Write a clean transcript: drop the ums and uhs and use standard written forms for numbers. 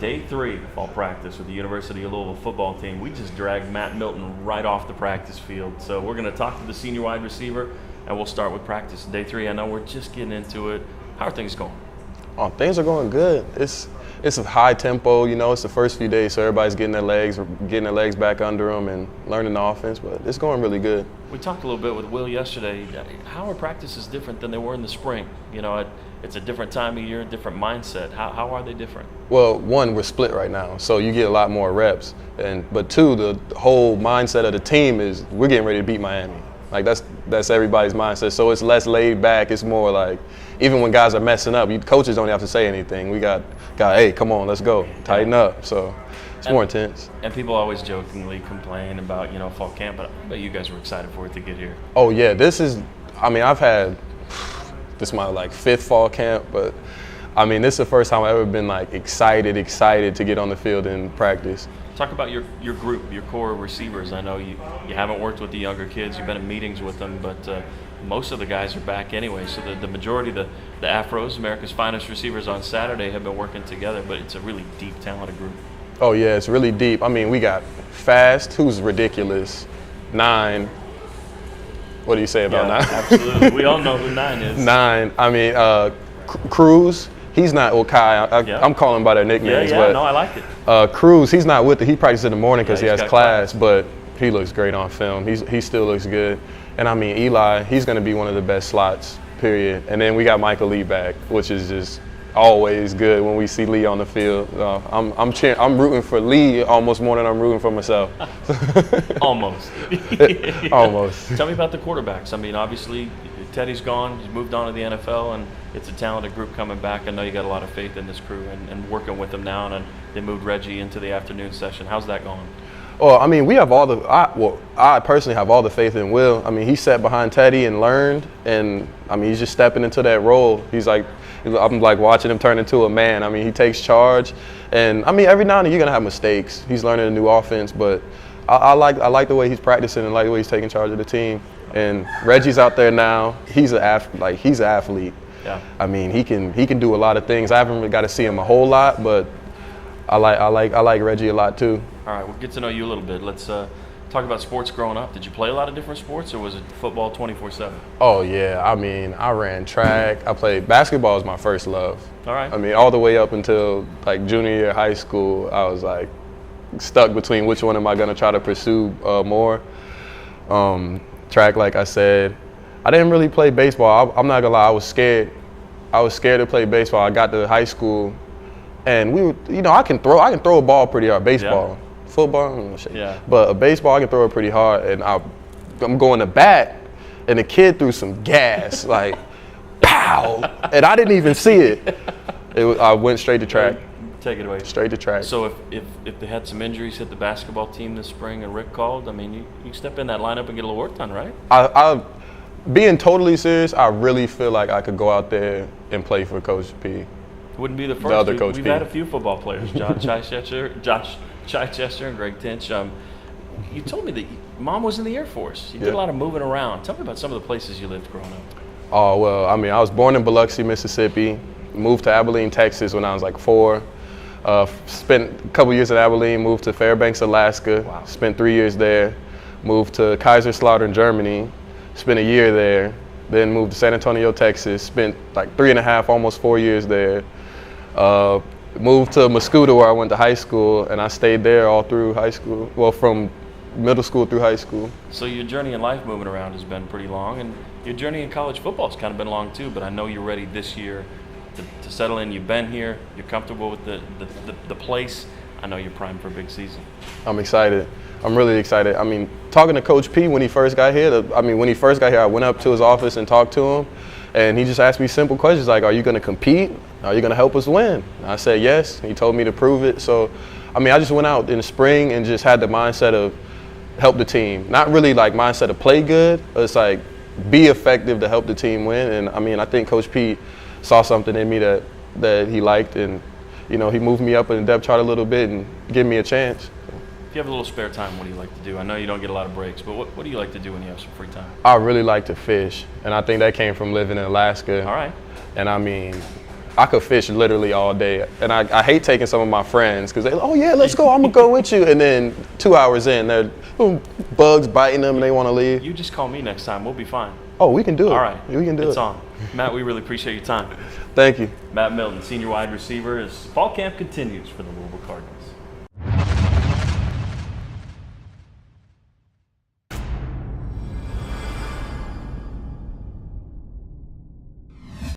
Day 3 of fall practice with the University of Louisville football team. We just dragged Matt Milton right off the practice field. So we're going to talk to the senior wide receiver, and we'll start with practice. Day 3, I know we're just getting into it. How are things going? Oh, things are going good. It's a high tempo, it's the first few days, so everybody's getting their legs back under them and learning the offense, but it's going really good. We talked a little bit with Will yesterday. How are practices different than they were in the spring? It's a different time of year, different mindset. How are they different? Well, one, we're split right now, so you get a lot more reps. But two, the whole mindset of the team is we're getting ready to beat Miami. Like that's everybody's mindset. So it's less laid back. It's more like even when guys are messing up, coaches don't have to say anything. We got, hey, come on, let's go, tighten up. So it's more intense. And people always jokingly complain about fall camp, but I bet you guys were excited for it to get here. Oh yeah, I've had this is my 5th fall camp, but this is the first time I've ever been excited to get on the field and practice. Talk about your group, your core receivers. I know you haven't worked with the younger kids. You've been in meetings with them, but most of the guys are back anyway. So the majority, the Afros, America's finest receivers on Saturday, have been working together, but it's a really deep, talented group. Oh, yeah, it's really deep. We got Fast, who's ridiculous, 9. What do you say about 9? Absolutely. We all know who 9 is. 9. Cruz. He's not Okai. I'm calling him by their nicknames. Yeah, no, I like it. Cruz, he's not with it. He practices in the morning because he has class, but he looks great on film. He still looks good. And Eli, he's going to be one of the best slots, period. And then we got Michael Lee back, which is just always good when we see Lee on the field. I'm rooting for Lee almost more than I'm rooting for myself. Almost. Almost. Tell me about the quarterbacks. Obviously, Teddy's gone. He's moved on to the NFL, and it's a talented group coming back. I know you got a lot of faith in this crew and working with them now, and they moved Reggie into the afternoon session. How's that going? Well, we have I personally have all the faith in Will. He sat behind Teddy and learned, and he's just stepping into that role. I'm watching him turn into a man. He takes charge, and every now and then you're gonna have mistakes. He's learning a new offense, but I like the way he's practicing and like the way he's taking charge of the team. And Reggie's out there now. He's an athlete. Yeah. He can do a lot of things. I haven't really got to see him a whole lot, but I like Reggie a lot too. All right, we'll get to know you a little bit. Let's talk about sports growing up. Did you play a lot of different sports, or was it football 24/7? Oh yeah, I ran track. I played basketball was my first love. All right. All the way up until junior year of high school, I was stuck between which one am I gonna try to pursue more. Track, like I said, I didn't really play baseball. I'm not gonna lie, I was scared. I was scared to play baseball. I got to high school, and I can throw a ball pretty hard. Baseball, football, but a baseball I can throw it pretty hard. And I'm going to bat, and the kid threw some gas, pow, and I didn't even see it. I went straight to track. Take it away. Straight to track. So if they had some injuries hit the basketball team this spring and Rick called, you step in that lineup and get a little work done, right? Being totally serious, I really feel like I could go out there and play for Coach P. Wouldn't be the first. The other Coach We've P. had a few football players, Josh Chichester and Greg Tinch. You told me that Mom was in the Air Force. You did a lot of moving around. Tell me about some of the places you lived growing up. Oh, well, I was born in Biloxi, Mississippi, moved to Abilene, Texas when I was 4. Spent a couple years in Abilene, moved to Fairbanks, Alaska, spent 3 years there, moved to Kaiserslautern, Germany, spent a year there, then moved to San Antonio, Texas, spent 3.5, almost 4 years there, moved to Mascoutah where I went to high school, and I stayed there all through high school, well, from middle school through high school. So your journey in life moving around has been pretty long, and your journey in college football has kind of been long too, but I know you're ready this year to settle in. You've been here, you're comfortable with the place. I know you're primed for a big season. I'm excited. I'm really excited. Talking to Coach P when he first got here, I went up to his office and talked to him, and he just asked me simple questions like, are you going to compete? Are you going to help us win? And I said yes. He told me to prove it. So, I just went out in the spring and just had the mindset of help the team. Not really mindset of play good, but it's be effective to help the team win. And I think Coach P saw something in me that he liked, and he moved me up in the depth chart a little bit and gave me a chance. If you have a little spare time, what do you like to do? I know you don't get a lot of breaks, but what do you like to do when you have some free time? I really like to fish, and I think that came from living in Alaska. All right. And I could fish literally all day. And I hate taking some of my friends because they're like, oh yeah, let's go, I'm gonna go with you. And then 2 hours in, they're bugs biting them and they want to leave. You just call me next time, we'll be fine. Oh, we can do it. All right, we can do it. It's on. Matt, we really appreciate your time. Thank you. Matt Milton, senior wide receiver, as fall camp continues for the Louisville Cardinals.